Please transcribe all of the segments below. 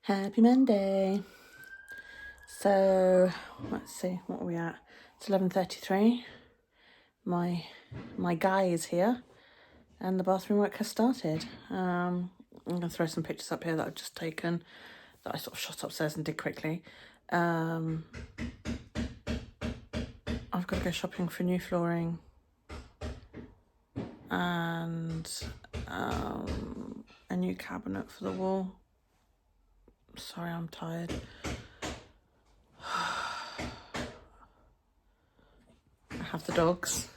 Happy Monday. So let's see, what are we at? It's 11:33. My guy is here and the bathroom work has started. I'm gonna throw some pictures up here that I've just taken that I sort of shot upstairs and did quickly. I've got to go shopping for new flooring and a new cabinet for the wall. Sorry, I'm tired. I have the dogs.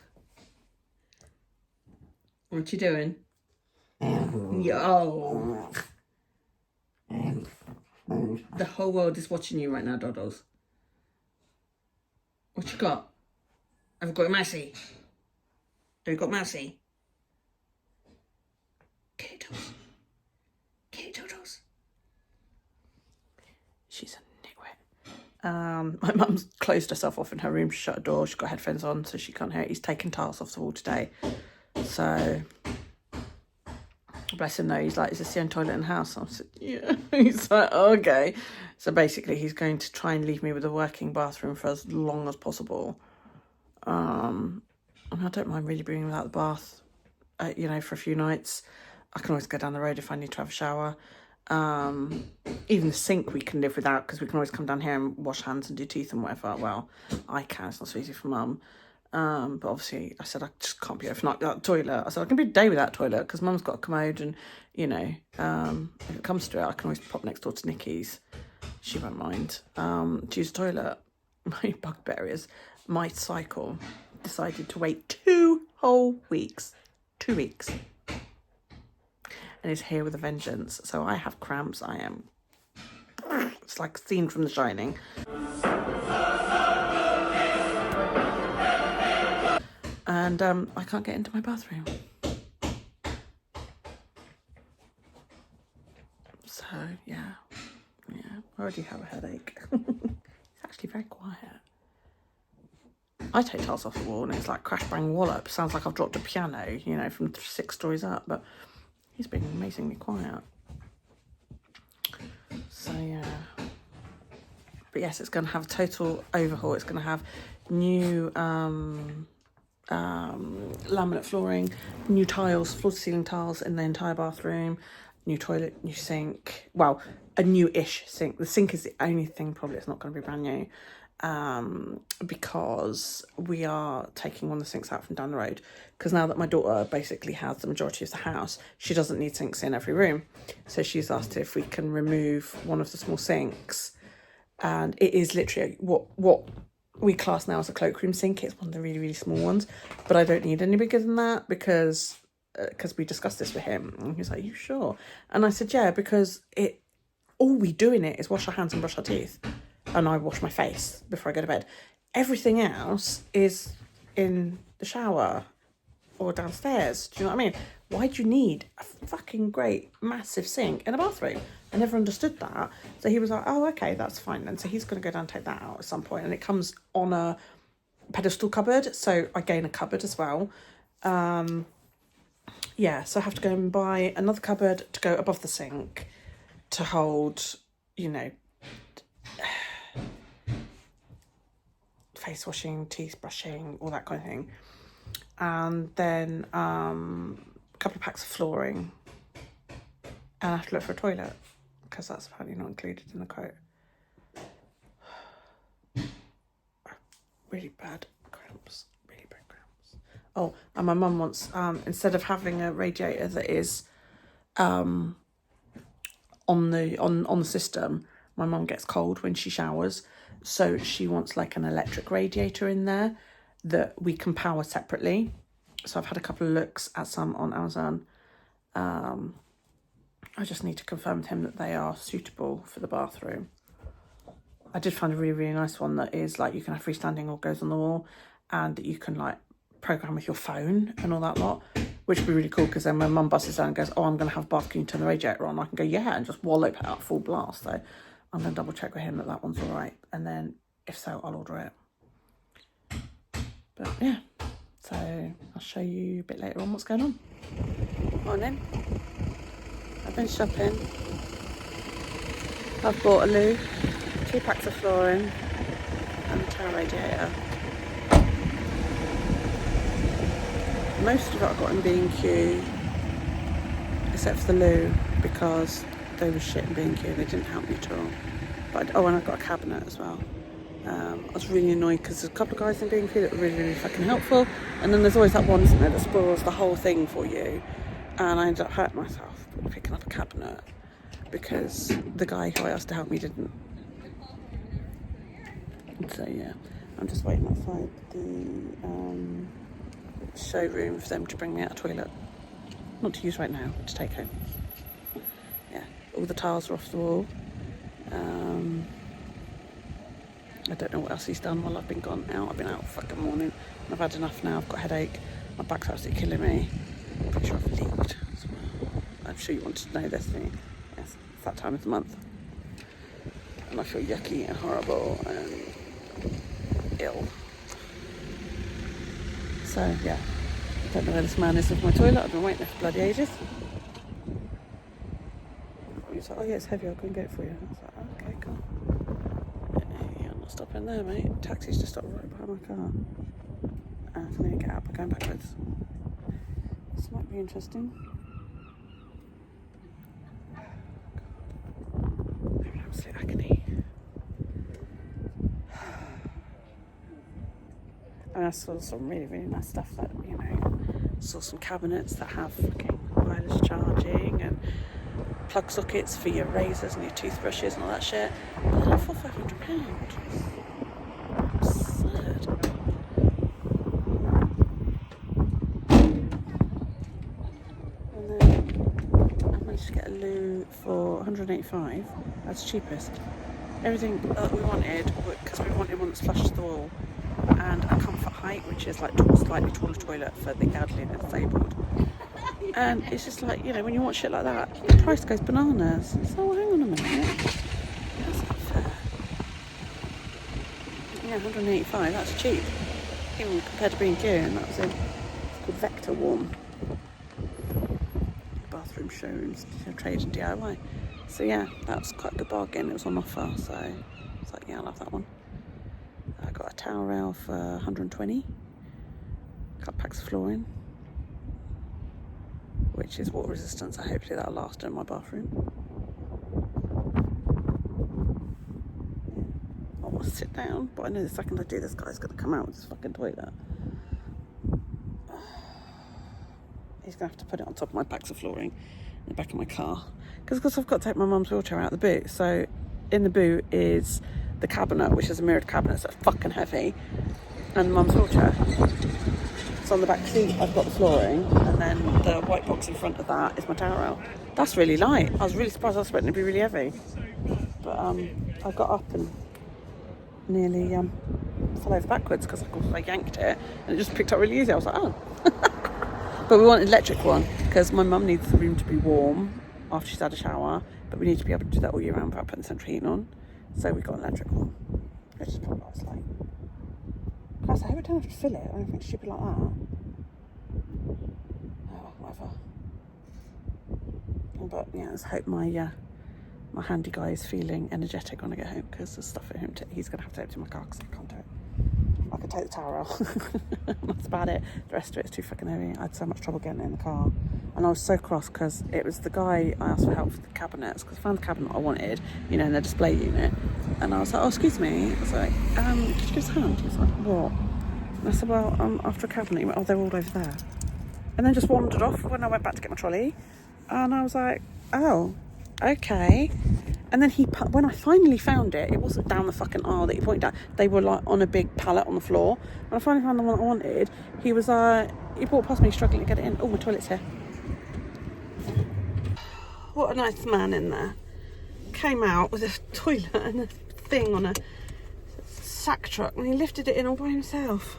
What you doing? Yo! The whole world is watching you right now, Doddles. What you got? Have you got Massey? Have you got Massey? Kitty Doddles. Kitty Doddles. She's a nitwit. My mum's closed herself off in her room, shut a door, she's got headphones on so she can't hear it. He's taken tiles off the wall today. So, bless him though, he's like, is this the only toilet in the house? I said, yeah. He's like, oh, okay. So basically he's going to try and leave me with a working bathroom for as long as possible. And I don't mind really being without the bath, for a few nights. I can always go down the road if I need to have a shower. Even the sink we can live without because we can always come down here and wash hands and do teeth and whatever. Well, I can, it's not so easy for mum. But obviously I said I just can't be overnight without the toilet. I said I can be a day without toilet because mum's got a commode and, if it comes to it, I can always pop next door to Nikki's. She won't mind. To use the toilet. My bugbear is my cycle decided to wait 2 whole weeks. 2 weeks. And is here with a vengeance. So I have cramps. I am... It's like a scene from The Shining. And I can't get into my bathroom. So, yeah. I already have a headache. It's actually very quiet. I take tiles off the wall and it's like crash, bang, wallop. Sounds like I've dropped a piano, from 6 stories up. But he's been amazingly quiet. So, yeah. But yes, it's going to have a total overhaul. It's going to have new... laminate flooring, new tiles, floor-to-ceiling tiles in the entire bathroom, new toilet, new sink. Well, a new-ish sink. The sink is the only thing probably it's not going to be brand new, because we are taking one of the sinks out from down the road. Because now that my daughter basically has the majority of the house, she doesn't need sinks in every room. So she's asked if we can remove one of the small sinks, and it is literally what we class now as a cloakroom sink. It's one of the really, really small ones, but I don't need any bigger than that because we discussed this with him and he was like, you sure? And I said, yeah, because all we do in it is wash our hands and brush our teeth, and I wash my face before I go to bed. Everything else is in the shower or downstairs. Do you know what I mean? Why do you need a fucking great massive sink in a bathroom? I never understood that. So he was like, oh, okay, that's fine then. So he's going to go down and take that out at some point. And it comes on a pedestal cupboard. So I gain a cupboard as well. So I have to go and buy another cupboard to go above the sink to hold, face washing, teeth brushing, all that kind of thing. And then a couple of packs of flooring. And I have to look for a toilet, because that's apparently not included in the quote. Really bad cramps. Oh, and my mum wants, instead of having a radiator that is on the system, my mum gets cold when she showers. So she wants like an electric radiator in there that we can power separately. So I've had a couple of looks at some on Amazon. I just need to confirm with him that they are suitable for the bathroom. I did find a really, really nice one that is like you can have freestanding or goes on the wall, and that you can like program with your phone and all that lot, which would be really cool, because then when mum busts down and goes, oh, I'm going to have a bath, can you turn the radiator on? I can go, yeah, and just wallop it out full blast. So I'm going to double check with him that one's all right. And then if so, I'll order it. But yeah, so I'll show you a bit later on what's going on. Morning. I've been shopping. I've bought a loo, 2 packs of flooring and a towel radiator. Most of it I got in B&Q, except for the loo, because they were shit in B&Q. They didn't help me at all. But and I got a cabinet as well. I was really annoyed because there's a couple of guys in B&Q that were really, really fucking helpful. And then there's always that one, isn't there, that spoils the whole thing for you. And I ended up hurting myself picking up a cabinet because the guy who I asked to help me didn't. So yeah, I'm just waiting outside the showroom for them to bring me out a toilet. Not to use right now, but to take home. Yeah, all the tiles are off the wall. I don't know what else he's done while I've been gone out. I've been out fucking morning. I've had enough now. I've got a headache. My back's absolutely killing me. I'm pretty sure I've leaked as well. I'm sure you wanted to know this thing. Yes, it's that time of the month. And I feel yucky and horrible and ill. So, yeah. I don't know where this man is with my toilet. I've been waiting there for bloody ages. He's like, oh yeah, it's heavy. I'll go and get it for you. I was like, oh, okay, cool. Stopping there, mate. Taxi's just stopped right behind my car. I need to get up. I'm going backwards. This might be interesting. I'm in absolute agony. And I saw some really, really nice stuff that, you know, saw some cabinets that have fucking wireless charging and plug sockets for your razors and your toothbrushes and all that shit. But they're like £400-500. Absurd. And then I managed to get a loo for £185. That's the cheapest. Everything that we wanted, because we wanted one that's flush to the wall, and a comfort height, which is like slightly taller toilet for the elderly and the disabled. And it's just like, you know, when you want shit like that, the price goes bananas. So hang on a minute. That's not fair. Yeah, £185, that's cheap. Even compared to B&Q, and that was it's called Vector Warm. Bathroom showrooms, trade and DIY. So yeah, that was quite a good bargain. It was on offer, so I was like, yeah, I'll have that one. I got a towel rail for 120. A couple packs of flooring, which is water resistant, so hopefully that'll last in my bathroom. I want to sit down, but I know the second I do, this guy's going to come out with his fucking toilet. He's going to have to put it on top of my packs of flooring in the back of my car. Because of course I've got to take my mum's wheelchair out of the boot. So in the boot is the cabinet, which is a mirrored cabinet, so it's fucking heavy, and mum's wheelchair. So on the back seat I've got the flooring, and then the white box in front of that is my towel rail. That's really light. I was really surprised. I was expecting it to be really heavy, but I got up and nearly fell over backwards because I yanked it and it just picked up really easy. I was like, oh. But we want an electric one because my mum needs the room to be warm after she's had a shower, but we need to be able to do that all year round without putting the central heating on. So we got an electric one. Which is probably what I was like. Plus, I hope I don't have to fill it or anything stupid like that. Oh, whatever. But yeah, let's hope my handy guy is feeling energetic when I get home, because there's stuff for him he's going to have to empty my car because I can't do it. I could take the towel roll. That's about it. The rest of it's too fucking heavy. I had so much trouble getting it in the car. And I was so cross because it was the guy I asked for help for the cabinets, because I found the cabinet I wanted, you know, in the display unit. And I was like, oh, excuse me. I was like, could you give us a hand? He was like, what? And I said, well, I'm after a cabinet. He went, oh, they're all over there. And then just wandered off when I went back to get my trolley. And I was like, oh, okay. And then when I finally found it, it wasn't down the fucking aisle that he pointed at. They were like on a big pallet on the floor. When I finally found the one I wanted, he brought past me struggling to get it in. Oh, my toilet's here. What a nice man in there. Came out with a toilet and a thing on a sack truck, and he lifted it in all by himself.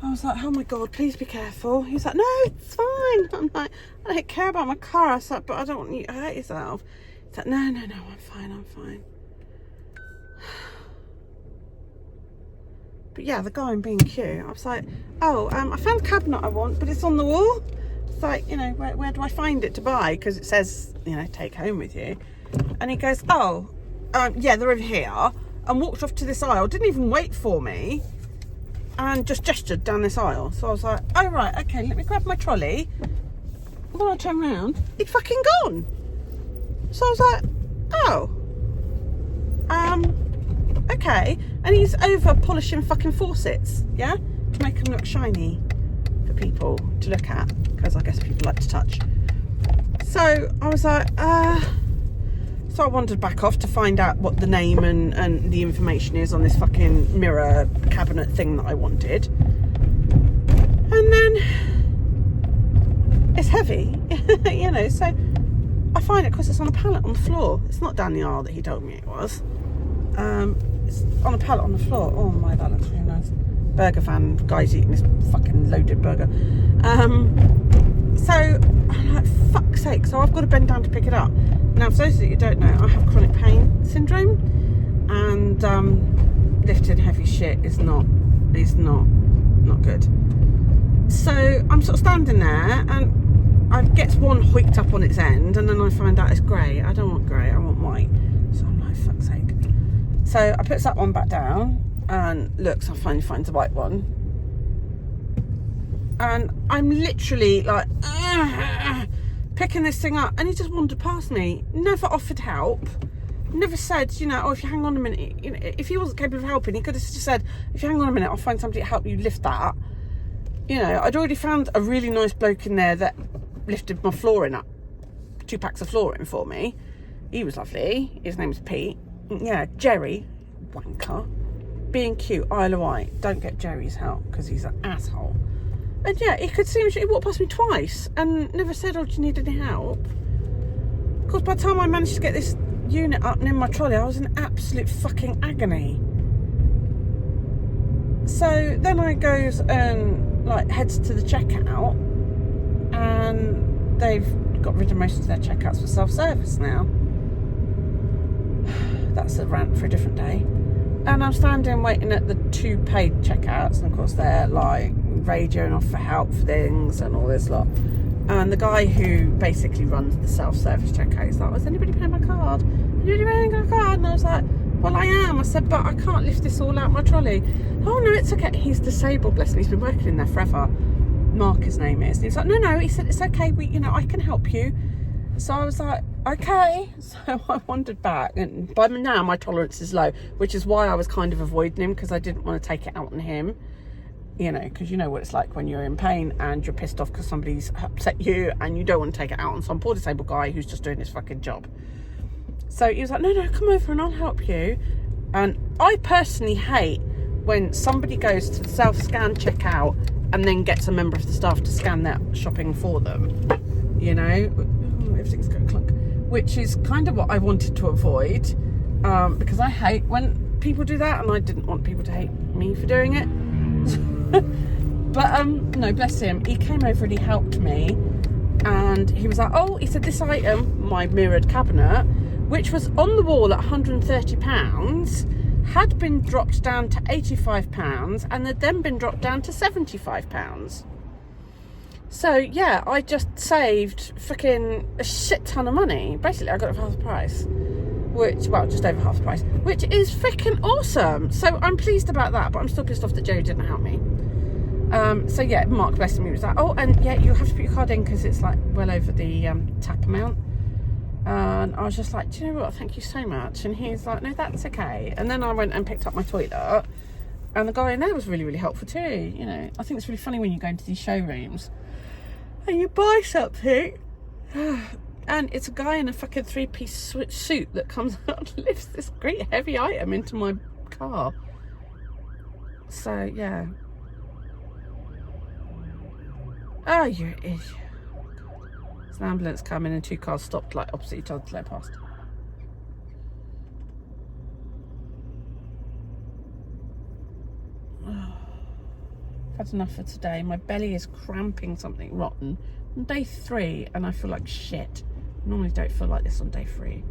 I was like, oh my God, please be careful. He's like, no, it's fine. I'm like, I don't care about my car. I was like, but I don't want you to hurt yourself. He's like, no, I'm fine. But yeah, the guy in B&Q, I was like, oh, I found the cabinet I want, but it's on the wall. It's like, you know, where do I find it to buy? Because it says, you know, take home with you. And he goes, oh, yeah, they're over here, and walked off to this aisle, didn't even wait for me, and just gestured down this aisle. So I was like, oh right, okay, let me grab my trolley. When I turned around, he'd fucking gone. So I was like, oh, okay. And he's over polishing fucking faucets, yeah, to make them look shiny for people to look at, because I guess people like to touch. So I was like, so I wandered back off to find out what the name and the information is on this fucking mirror cabinet thing that I wanted. And then it's heavy, you know, so I find it because it's on a pallet on the floor. It's not down the aisle that he told me it was. It's on a pallet on the floor. Oh my, that looks really nice. Burger van, guy's eating this fucking loaded burger. So I'm like, fuck's sake. So I've got to bend down to pick it up. Now, for those that you don't know, I have chronic pain syndrome, and lifting heavy shit is not good. So I'm sort of standing there, and I get one hoiked up on its end, and then I find out it's grey. I don't want grey, I want white. So I'm like, fuck's sake. So I put that one back down, and looks, I finally find the white one. And I'm literally like, picking this thing up, and he just wandered past me. Never offered help. Never said, you know, oh, if you hang on a minute, you know, if he wasn't capable of helping, he could have just said, if you hang on a minute, I'll find somebody to help you lift that. You know, I'd already found a really nice bloke in there that lifted my flooring up, 2 packs of flooring for me. He was lovely. His name was Pete. Yeah, Jerry, wanker. Being cute, Isle of Wight. Don't get Jerry's help because he's an asshole. And yeah, he could see me. He walked past me twice and never said, oh, do you need any help? Of course, by the time I managed to get this unit up and in my trolley, I was in absolute fucking agony. So then I goes and like heads to the checkout, and they've got rid of most of their checkouts for self-service now. That's a rant for a different day. And I'm standing waiting at the 2 paid checkouts, and of course they're like radioing off for help for things and all this lot. And the guy who basically runs the self-service checkout is like, is anybody paying my card? Anybody paying my card? And I was like, well, I am. I said, but I can't lift this all out my trolley. Oh no, it's okay. He's disabled, bless him. He's been working in there forever. Mark, his name is. And he's like, no. He said, it's okay. I can help you. So I was like, okay. So I wandered back, and by now my tolerance is low, which is why I was kind of avoiding him, because I didn't want to take it out on him. You know, because you know what it's like when you're in pain and you're pissed off because somebody's upset you, and you don't want to take it out on some poor disabled guy who's just doing his fucking job. So he was like, no, come over and I'll help you. And I personally hate when somebody goes to the self-scan checkout and then gets a member of the staff to scan their shopping for them. You know, everything's going clunk, which is kind of what I wanted to avoid, because I hate when people do that, and I didn't want people to hate me for doing it. But no, bless him, he came over and he helped me, and he was like, oh, he said this item, my mirrored cabinet, which was on the wall at £130, had been dropped down to £85, and had then been dropped down to £75. So yeah, I just saved fucking a shit ton of money. Basically, I got it for half the price, just over half the price, which is freaking awesome. So I'm pleased about that, but I'm still pissed off that Jerry didn't help me. So yeah, Mark, bless me, was like, oh, and yeah, you have to put your card in because it's like well over the tap amount. And I was just like, do you know what? Thank you so much. And he's like, no, that's okay. And then I went and picked up my toilet, and the guy in there was really, really helpful too. You know, I think it's really funny when you go into these showrooms and you buy something, and it's a guy in a fucking 3-piece suit that comes out and lifts this great heavy item into my car. So yeah. Oh, you're an idiot. There's an ambulance coming and 2 cars stopped like opposite each other to let past. I've had enough for today. My belly is cramping something rotten. On day 3, and I feel like shit. I normally don't feel like this on day 3.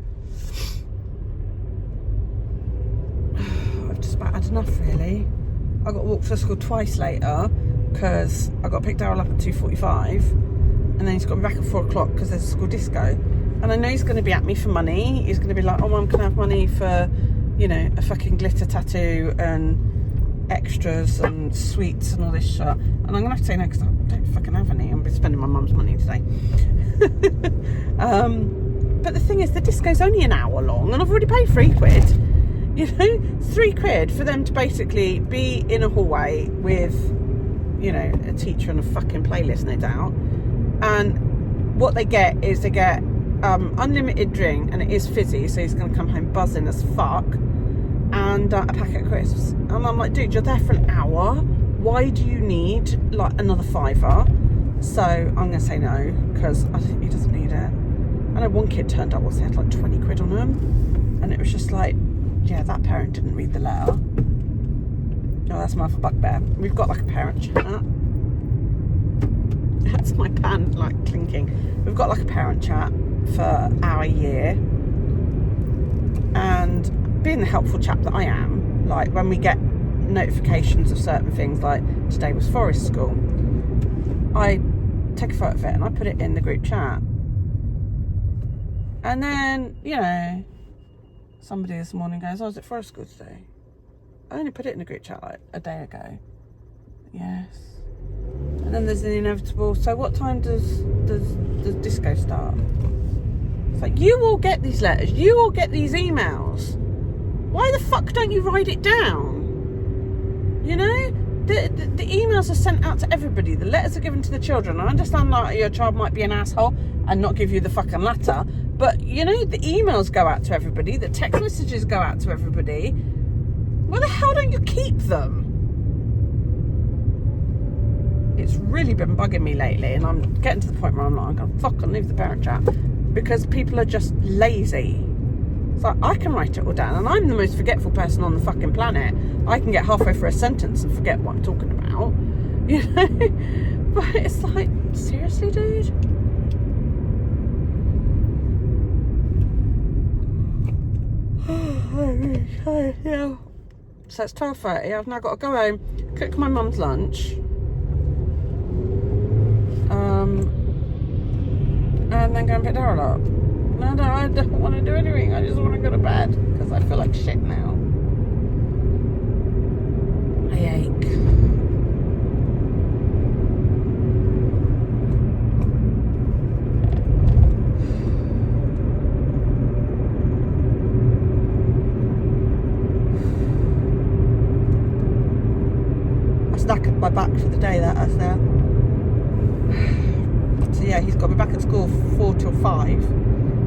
I've just about had enough, really. I got walked to school twice later because I got picked Daryl up at 2:45, and then he's got me back at 4 o'clock because there's a school disco. And I know he's going to be at me for money. He's going to be like, oh, Mum, can I have money for, you know, a fucking glitter tattoo and extras and sweets and all this shit. And I'm going to have to say no because I don't fucking have any. I'm spending my mum's money today. But the thing is, the disco's only an hour long and I've already paid £3. You know, £3 for them to basically be in a hallway with, you know, a teacher and a fucking playlist, no doubt. And what they get is they get unlimited drink, and it is fizzy, so he's going to come home buzzing as fuck, and a packet of crisps. And I'm like, dude, you're there for an hour. Why do you need like another £5? So I'm going to say no because he doesn't need it. I know one kid turned up, they had like £20 on them, and it was just like, yeah, that parent didn't read the letter. Oh, that's my other bugbear. We've got like a parent chat. That's my pan like clinking. We've got like a parent chat for our year, and being the helpful chap that I am, like when we get notifications of certain things, like today was forest school, I take a photo of it and I put it in the group chat. And then, you know, somebody this morning goes, oh, is it forest school today? I only put it in the group chat like a day ago. Yes. And then there's an inevitable, so what time does disco start? It's like, you all get these letters, you all get these emails. Why the fuck don't you write it down? You know? The emails are sent out to everybody. The letters are given to the children. I understand like your child might be an asshole and not give you the fucking letter, but you know, the emails go out to everybody, the text messages go out to everybody. Why the hell don't you keep them? It's really been bugging me lately, and I'm getting to the point where I'm like, I'm going to fucking leave the parent chat because people are just lazy. It's like, I can write it all down, and I'm the most forgetful person on the fucking planet. I can get halfway through a sentence and forget what I'm talking about, you know? But it's like, seriously, dude? Yeah. So it's 12:30. I've now got to go home, cook my mum's lunch, and then go and pick Daryl up. No, I don't want to do anything. I just want to go to bed because I feel like shit now. I ache. I knackered my back for the day, that has now. So yeah, he's got me back at school 4 till 5.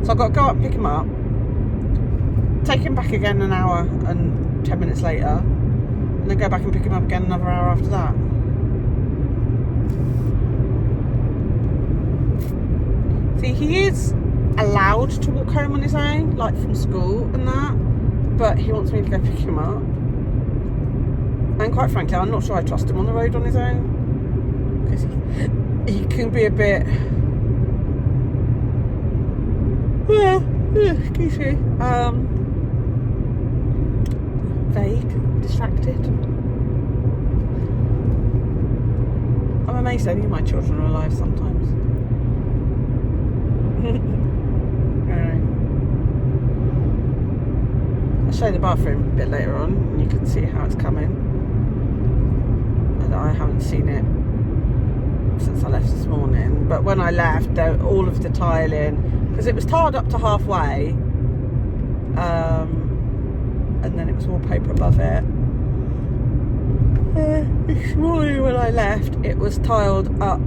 So I've got to go up and pick him up, take him back again an hour and 10 minutes later, and then go back and pick him up again another hour after that. See, he is allowed to walk home on his own, like from school and that, but he wants me to go pick him up. And quite frankly, I'm not sure I trust him on the road on his own, because he can be a bit, excuse me, vague, distracted. I'm amazed only my children are alive sometimes. I'll show you the bathroom a bit later on and you can see how it's coming. And I haven't seen it since I left this morning, but when I left, all of the tiling, because it was tiled up to halfway, and then it was wallpaper above it. This morning when I left, it was tiled up.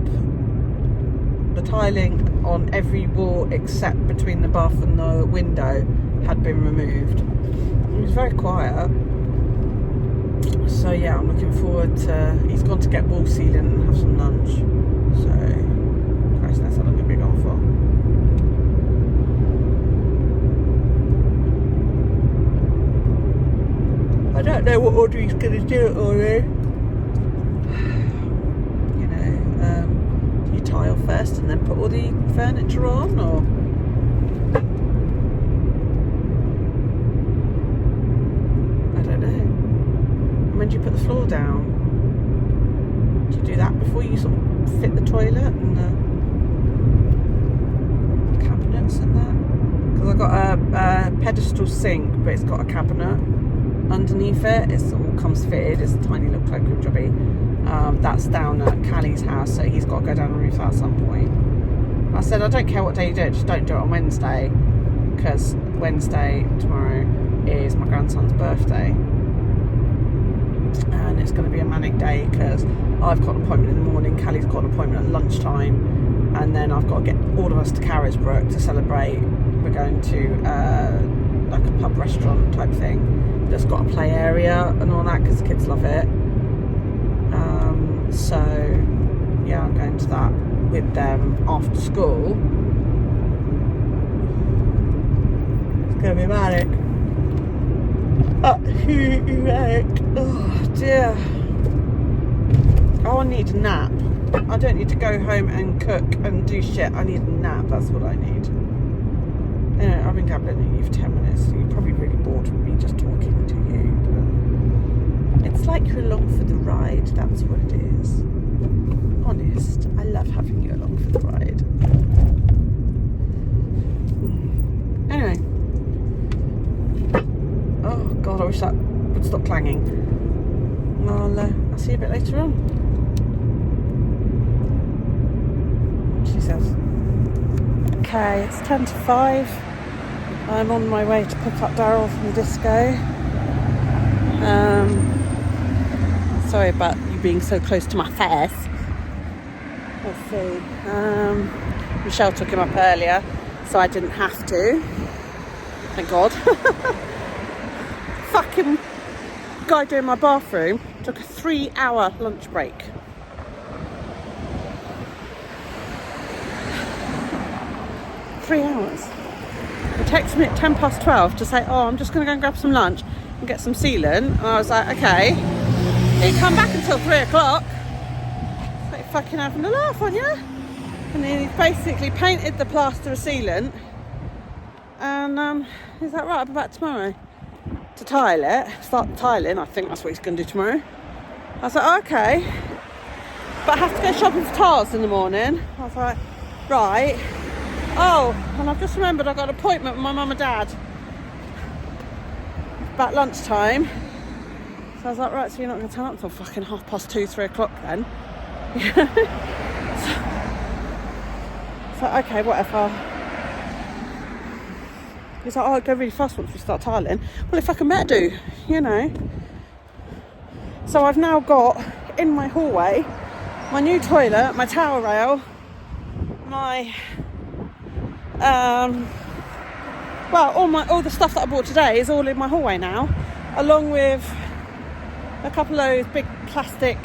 The tiling on every wall except between the bath and the window had been removed. It was very quiet. So yeah, I'm looking forward to, he's gone to get wall sealing and have some lunch. So, Christ knows how long he'll be gone for. I don't know what order he's going to do it all in. You know, do you tile first and then put all the furniture on, or? I don't know. When do you put the floor down? Do you do that before you sort of fit the toilet and the cabinet? cabinets in there. Because I've got a pedestal sink, but it's got a cabinet underneath it. It's all comes fitted. It's a tiny little cloakroom jobby. That's down at Callie's house, so he's got to go down and roof that at some point. I said, I don't care what day you do it, just don't do it on Wednesday, because Wednesday, tomorrow, is my grandson's birthday. And it's going to be a manic day because I've got an appointment in the morning, Callie's got an appointment at lunchtime, and then I've got to get all of us to Carisbrooke to celebrate. We're going to like a pub restaurant type thing that's got a play area and all that because the kids love it. So yeah, I'm going to that with them after school. It's going to be manic. Oh dear. Oh, I need a nap. I don't need to go home and cook and do shit. I need a nap. That's what I need. Anyway, I've been gabbling at you for 10 minutes. So you're probably really bored with me just talking to you. But it's like you're along for the ride. That's what it is. Honest. I love having you along for the ride. Anyway. Oh God, I wish that would stop clanging. I'll see you a bit later on. She says. Okay, it's 10 to 5. I'm on my way to pick up Daryl from the disco. Sorry about you being so close to my face. Let's see. Michelle took him up earlier, so I didn't have to. Thank God. Fucking guy doing my bathroom took a 3-hour lunch break. Three hours. He texted me at 12:10 to say, oh, I'm just going to go and grab some lunch and get some sealant. And I was like, okay. He didn't come back until 3 o'clock. Like, you're fucking having a laugh, aren't you? And then he basically painted the plaster of sealant. And he's like, right, I'll be back tomorrow to tile it. Start the tiling. I think that's what he's going to do tomorrow. I was like, oh, okay. But I have to go shopping for tiles in the morning. I was like, right. Oh, and I've just remembered I've got an appointment with my mum and dad about lunchtime. So I was like, right, so you're not going to turn up until fucking 2:30, 3 o'clock then? So okay, whatever. He's like, oh, I'll go really fast once we start tiling. Well, if I can better do, you know. So I've now got in my hallway my new toilet, my towel rail, my all the stuff that I bought today is all in my hallway now, along with a couple of those big plastic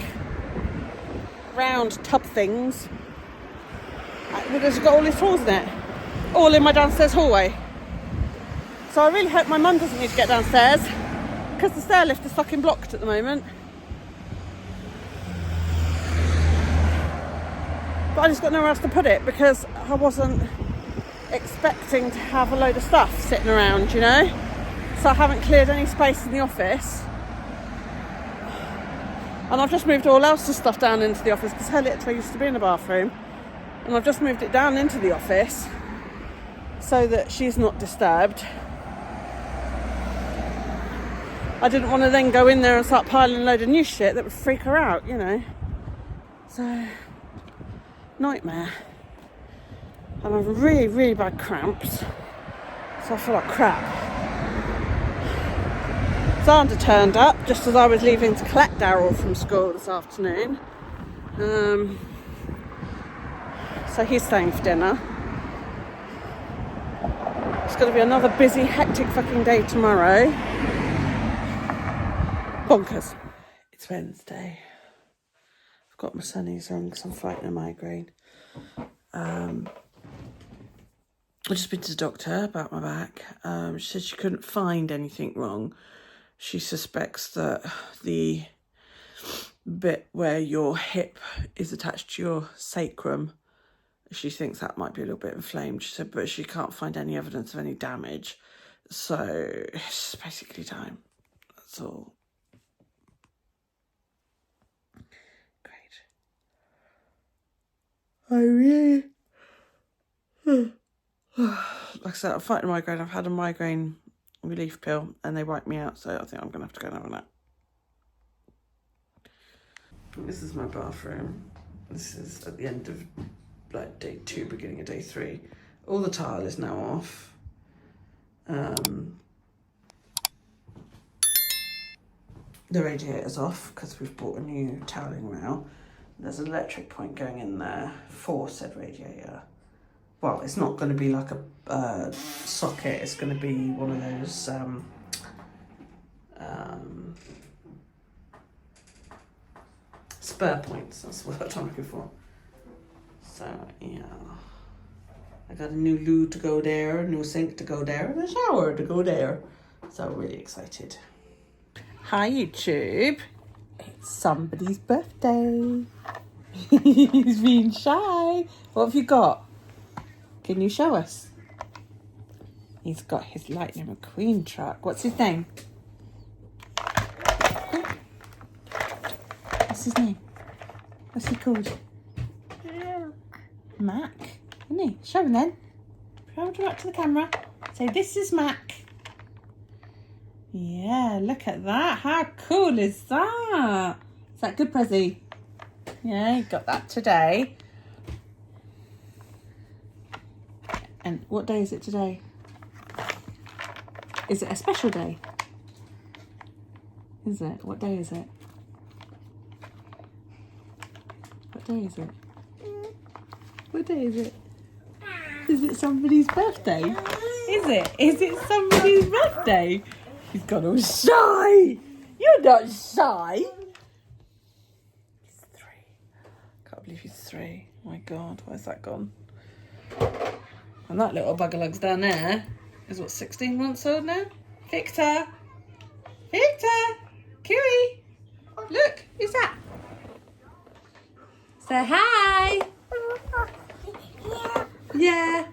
round tub things that's got all these tools in it, all in my downstairs hallway. So I really hope my mum doesn't need to get downstairs because the stair lift is fucking blocked at the moment. But I just got nowhere else to put it because I wasn't expecting to have a load of stuff sitting around, you know. So I haven't cleared any space in the office. And I've just moved all else's stuff down into the office because her little toy used to be in the bathroom. And I've just moved it down into the office so that she's not disturbed. I didn't want to then go in there and start piling a load of new shit that would freak her out, you know. So, nightmare. I'm having really, really bad cramps. So I feel like crap. Xander turned up just as I was leaving to collect Daryl from school this afternoon. So he's staying for dinner. It's going to be another busy, hectic fucking day tomorrow. Bonkers. It's Wednesday. I've got my sunnies on because I'm fighting a migraine. I've just been to the doctor about my back. She said she couldn't find anything wrong. She suspects that the bit where your hip is attached to your sacrum, she thinks that might be a little bit inflamed. She said, but she can't find any evidence of any damage. So it's basically time. That's all. Great. I really... Like I said, I'm fighting a migraine. I've had a migraine relief pill and they wiped me out, so I think I'm going to have to go and have a nap. This is my bathroom. This is at the end of like day 2, beginning of day 3. All the tile is now off. The radiator's off because we've bought a new toweling rail. There's an electric point going in there for said radiator. Well, it's not going to be like a socket. It's going to be one of those spur points. That's what I'm looking for. So yeah, I got a new loo to go there, a new sink to go there, and a shower to go there. So I'm really excited. Hi YouTube, it's somebody's birthday. He's being shy. What have you got? Can you show us? He's got his Lightning McQueen truck. What's his name? What's his name? What's he called? Mac. Isn't he? Show him then. Hold him up to the camera. Say, this is Mac. Yeah, look at that. How cool is that? Is that good, Prezi? Yeah, you got that today. And what day is it today? Is it a special day? Is it? What day is it? What day is it? What day is it? Is it somebody's birthday? Is it? Is it somebody's birthday? He's got all shy. You're not shy. He's 3. Can't believe he's 3. Oh my God, where's that gone? And that little buggerlug's down there is what, 16 months old now? Victor! Victor! Kiwi! Look, who's that? Say hi! Yeah.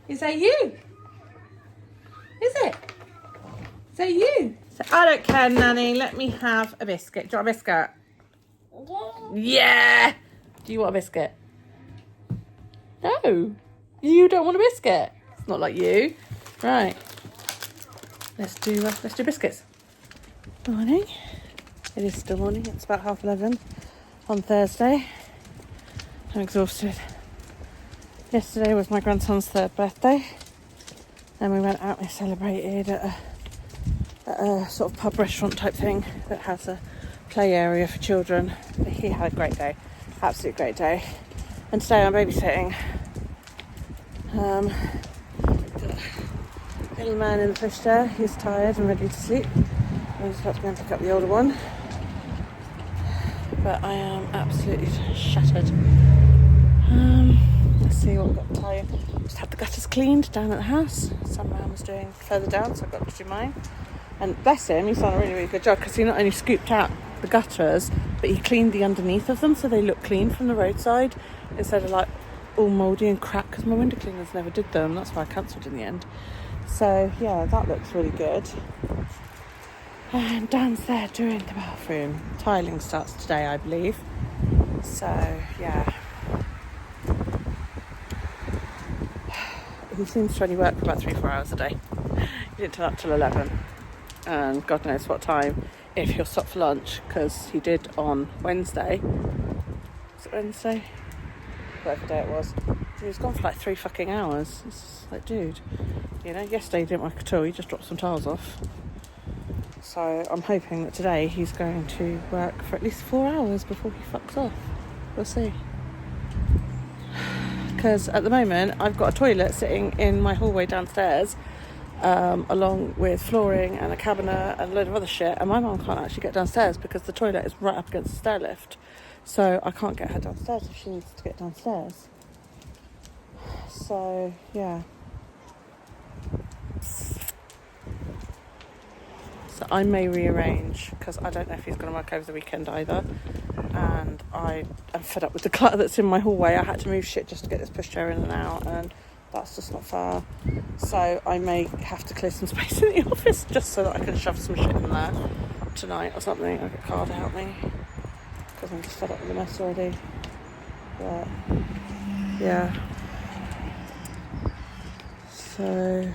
Is that you? Is it? Is that you? So, I don't care, Nanny. Let me have a biscuit. Do you want a biscuit? Yeah. Do you want a biscuit? No. You don't want a biscuit. It's not like you. Right. Let's do biscuits. Morning. It is still morning. It's about 11:30 on Thursday. I'm exhausted. Yesterday was my grandson's 3rd birthday. Then we went out and celebrated at a sort of pub restaurant type thing that has a play area for children. But he had a great day. Absolute great day. And today I'm babysitting. Little man in the pushchair. He's tired and ready to sleep. I'm just about to go and pick up the older one. But I am absolutely shattered. Let's see what we've got to tell you. Just had the gutters cleaned down at the house. Some man was doing further down, so I got to do mine. And bless him, he's done a really, really good job because he not only scooped out the gutters, but he cleaned the underneath of them so they look clean from the roadside instead of like all mouldy and cracked, because my window cleaners never did them. That's why I cancelled in the end. So yeah, that looks really good. And Dan's there doing the bathroom. Tiling starts today, I believe. So yeah. He seems to only work for about 3-4 hours a day. He didn't turn up till 11. And God knows what time, if he'll stop for lunch, because he did on Wednesday. Was it Wednesday? Whatever day it was. He was gone for like 3 fucking hours. It's like, dude, you know, yesterday he didn't work at all. He just dropped some tiles off. So I'm hoping that today he's going to work for at least 4 hours before he fucks off. We'll see. Because at the moment I've got a toilet sitting in my hallway downstairs, along with flooring and a cabinet and a load of other shit, and my mum can't actually get downstairs because the toilet is right up against the stair lift, so I can't get her downstairs if she needs to get downstairs. So yeah, so I may rearrange because I don't know if he's going to work over the weekend either. And I am fed up with the clutter that's in my hallway. I had to move shit just to get this pushchair in and out, and that's just not fair. So I may have to clear some space in the office just so that I can shove some shit in there tonight or something. I'll get Carl to help me because I'm just fed up with the mess already. But yeah, So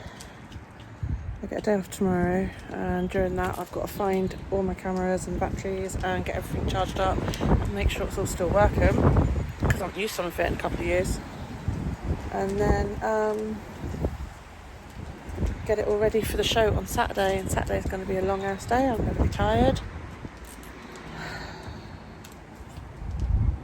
I get a day off tomorrow, and during that I've got to find all my cameras and batteries and get everything charged up and make sure it's all still working, because I haven't used some of it in a couple of years. And then get it all ready for the show on Saturday, and Saturday's going to be a long ass day. I'm going to be tired.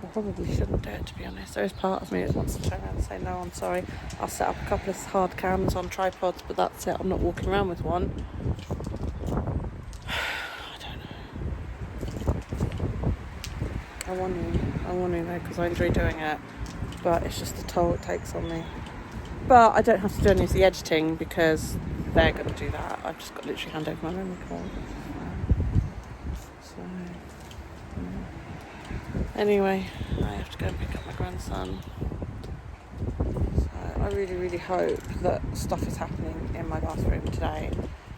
I probably shouldn't do it, to be honest. There is part of me that wants to turn around and say, no, I'm sorry, I'll set up a couple of hard cams on tripods, but that's it. I'm not walking around with one. I don't know. I want to though, because I enjoy doing it, but it's just the toll it takes on me. But I don't have to do any of the editing because they're going to do that. I've just got to literally hand over my memory card. So, anyway, I have to go and pick up my grandson. So I really, really hope that stuff is happening in my bathroom today,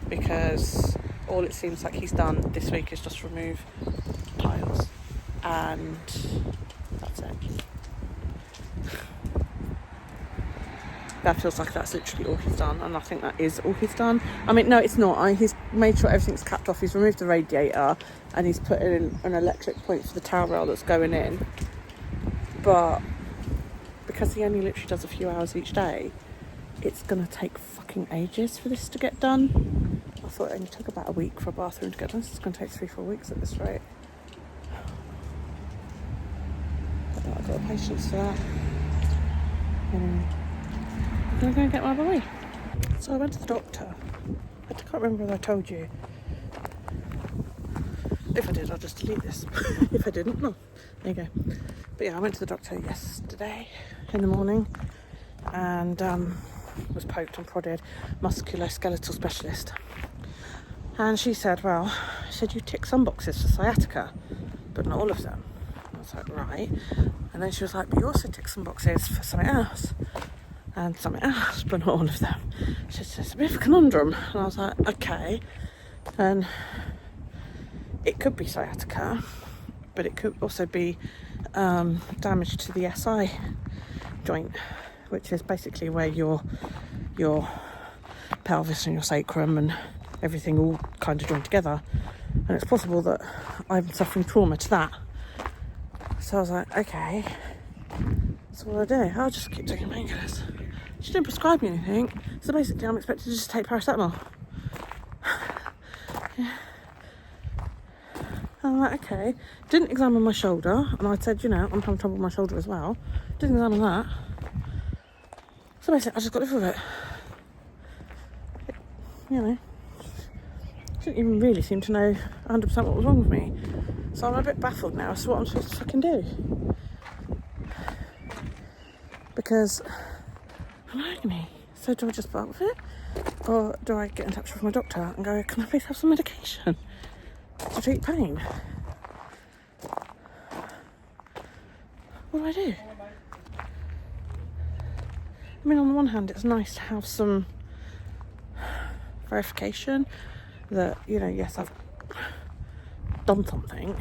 because all it seems like he's done this week is just remove tiles, and that's it. That feels like that's literally all he's done, and I think that is all he's done. I mean, no, it's not. He's made sure everything's capped off. He's removed the radiator, and he's put in an electric point for the towel rail that's going in. But because he only literally does a few hours each day, it's going to take fucking ages for this to get done. I thought it only took about a week for a bathroom to get done. It's going to take 3-4 weeks at this rate. I don't know, I've got the patience for that. I'm going to go and get my boy. So I went to the doctor. I can't remember whether I told you. If I did, I'll just delete this. If I didn't, no. There you go. But yeah, I went to the doctor yesterday in the morning and was poked and prodded, musculoskeletal specialist. And she said, well, you tick some boxes for sciatica, but not all of them. I was like, right. And then she was like, but you also tick some boxes for something else. And something else, but not all of them. She said, it's a bit of a conundrum. And I was like, okay. And it could be sciatica, but it could also be damage to the SI joint, which is basically where your pelvis and your sacrum and everything all kind of joined together. And it's possible that I'm suffering trauma to that. So I was like, okay, so what do I do? I'll just keep taking painkillers. She didn't prescribe me anything, so basically I'm expected to just take paracetamol. Yeah. I'm like, okay. Didn't examine my shoulder, and I said, I'm having trouble with my shoulder as well. Didn't examine that. So basically I just got to live with it. Didn't even really seem to know 100% what was wrong with me. So I'm a bit baffled now as to what I'm supposed to fucking do. Because I'm in agony. So do I just put up with it? Or do I get in touch with my doctor and go, can I please have some medication to treat pain? What do I do? I mean, on the one hand, it's nice to have some verification that, yes, I've done something.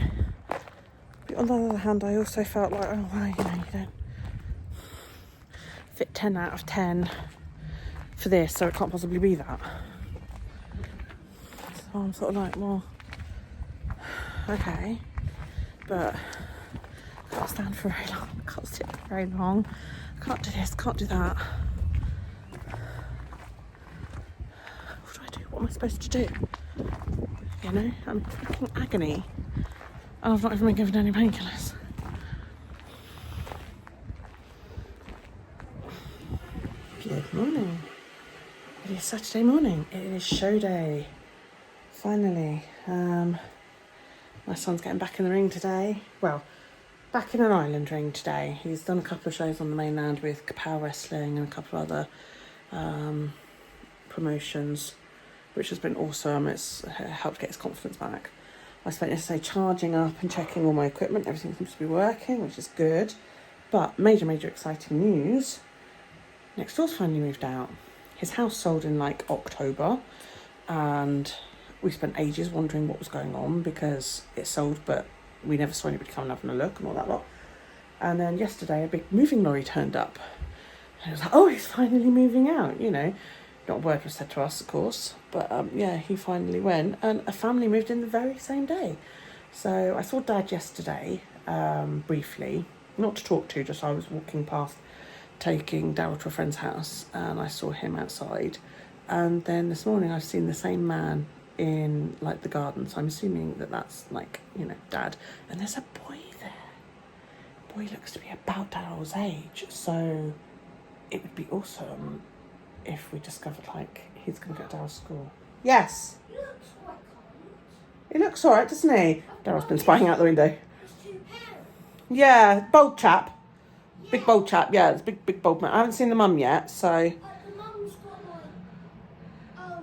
But on the other hand, I also felt like, oh, well, you don't fit 10 out of 10 for this, so it can't possibly be that. So I'm sort of like, well, okay, but I can't stand for very long, I can't sit for very long, I can't do this, can't do that. What do I do? What am I supposed to do? I'm in fucking agony, and I've not even been given any painkillers. Good morning. It is Saturday morning. It is show day. Finally. My son's getting back in the ring today. Well, back in an island ring today. He's done a couple of shows on the mainland with Kapow Wrestling and a couple of other promotions, which has been awesome. It's helped get his confidence back. I spent yesterday charging up and checking all my equipment. Everything seems to be working, which is good. But major exciting news. Next door's finally moved out. His house sold in October, and we spent ages wondering what was going on because it sold, but we never saw anybody coming up and having a look and all that lot. And then yesterday, a big moving lorry turned up, and it was like, oh, he's finally moving out. Not a word was said to us, of course. But yeah, he finally went. And a family moved in the very same day. So I saw Dad yesterday, briefly. Not to talk to, just I was walking past taking Daryl to a friend's house and I saw him outside. And then this morning I've seen the same man in like the garden. So I'm assuming that that's like, you know, Dad. And there's a boy there. Boy looks to be about Daryl's age. So it would be awesome if we discovered like he's going to go to Daryl's school. Yes. He looks alright, doesn't he? Daryl's been spying out the window. Yeah, bold chap. Big bold chap, yeah, it's big bold man. I haven't seen the mum yet, so. The mum's got like,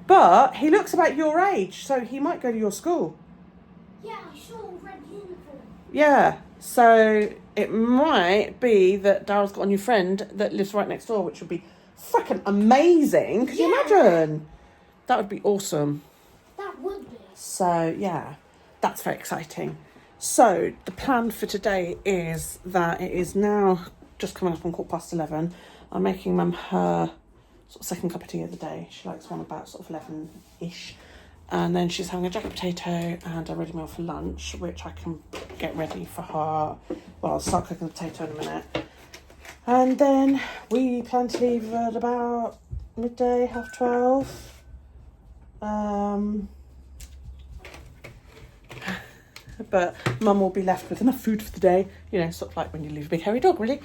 But he looks about your age, so he might go to your school. Yeah, I saw a red uniform. Yeah, so it might be that Daryl's got a new friend that lives right next door, which would be freaking amazing. Could you imagine? That would be awesome. That would be. So, yeah, that's very exciting. So, the plan for today is that it is now just coming up on 11:15. I'm making Mum her sort of second cup of tea of the day. She likes one about sort of 11-ish. And then she's having a jacket potato and a ready meal for lunch, which I can get ready for her. Well, I'll start cooking the potato in a minute. And then we plan to leave at about midday, 12:30. But Mum will be left with enough food for the day. You know, sort of like when you leave a big hairy dog, really.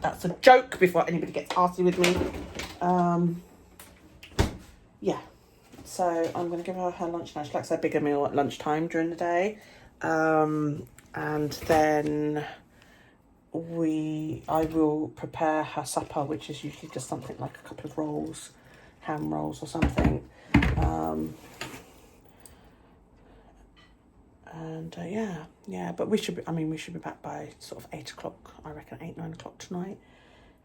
That's a joke before anybody gets arsy with me. Yeah. So I'm going to give her lunch now. She likes her bigger meal at lunchtime during the day. And then I will prepare her supper, which is usually just something like a couple of rolls, ham rolls or something. And but we should be back by sort of 8 o'clock, I reckon 8-9 o'clock tonight.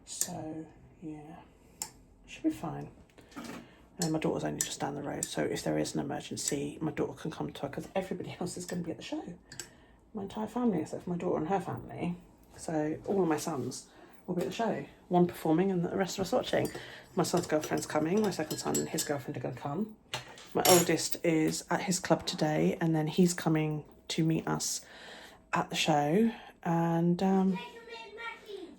So yeah, should be fine. And my daughter's only just down the road, so if there is an emergency, my daughter can come to her because everybody else is going to be at the show. My entire family, except for my daughter and her family. So all of my sons will be at the show. One performing and the rest of us watching. My son's girlfriend's coming. My second son and his girlfriend are going to come. My oldest is at his club today, and then he's coming to meet us at the show. And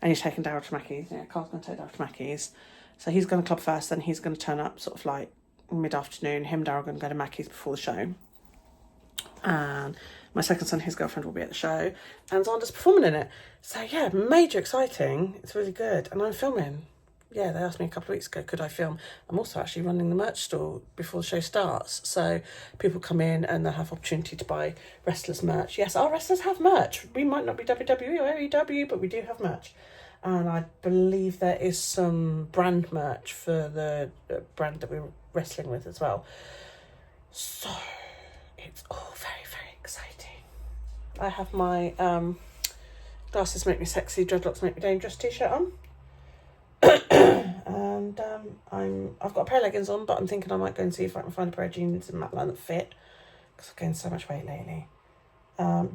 he's taking Daryl to Mackey's. Yeah, Carl's going to take Daryl to Mackey's. So he's going to club first, then he's going to turn up sort of like mid-afternoon. Him and Daryl are going to go to Mackey's before the show. And my second son, his girlfriend, will be at the show. And Xander's performing in it. So yeah, major exciting. It's really good. And I'm filming. Yeah, they asked me a couple of weeks ago, could I film? I'm also actually running the merch store before the show starts. So people come in and they'll have opportunity to buy wrestlers' merch. Yes, our wrestlers have merch. We might not be WWE or AEW, but we do have merch. And I believe there is some brand merch for the brand that we're wrestling with as well. So it's all very, very exciting. I have my glasses make me sexy, dreadlocks make me dangerous t-shirt on. And I've got a pair of leggings on, but I'm thinking I might go and see if I can find a pair of jeans in that line that fit, because I've gained so much weight lately.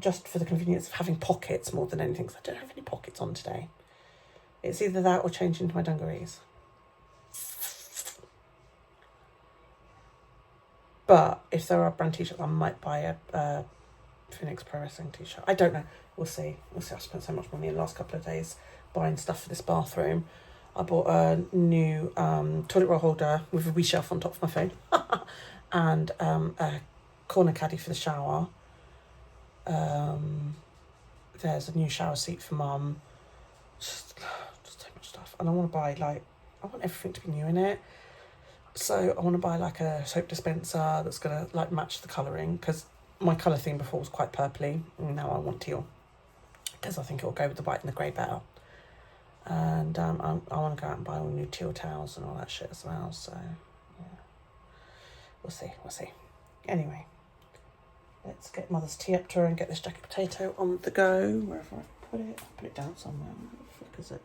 Just for the convenience of having pockets more than anything, because I don't have any pockets on today. It's either that or change into my dungarees. But if there are brand t-shirts, I might buy a Phoenix Pro Wrestling t-shirt. I don't know. We'll see. I've spent so much money in the last couple of days buying stuff for this bathroom. I bought a new toilet roll holder with a wee shelf on top of my phone. And a corner caddy for the shower. There's a new shower seat for Mum. Just so much stuff. And I want to buy, I want everything to be new in it. So I want to buy, a soap dispenser that's going to, match the colouring. Because my colour theme before was quite purpley. And now I want teal. Because I think it will go with the white and the grey better. And I want to go out and buy all new teal towels and all that shit as well. So, yeah. We'll see. Anyway. Let's get Mother's tea up to her and get this jacket potato on the go. Wherever I put it. Put it down somewhere. Where the fuck is it?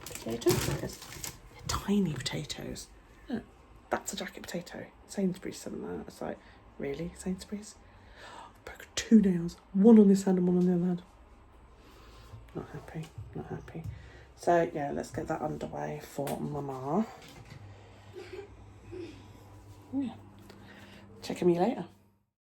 Potato? There it is. They're tiny potatoes. Look, that's a jacket potato. Sainsbury's sent that. It's like, really? Sainsbury's? I've broken 2 nails. One on this hand and one on the other hand. Not happy. So yeah, let's get that underway for Mama. Yeah. Check on me later.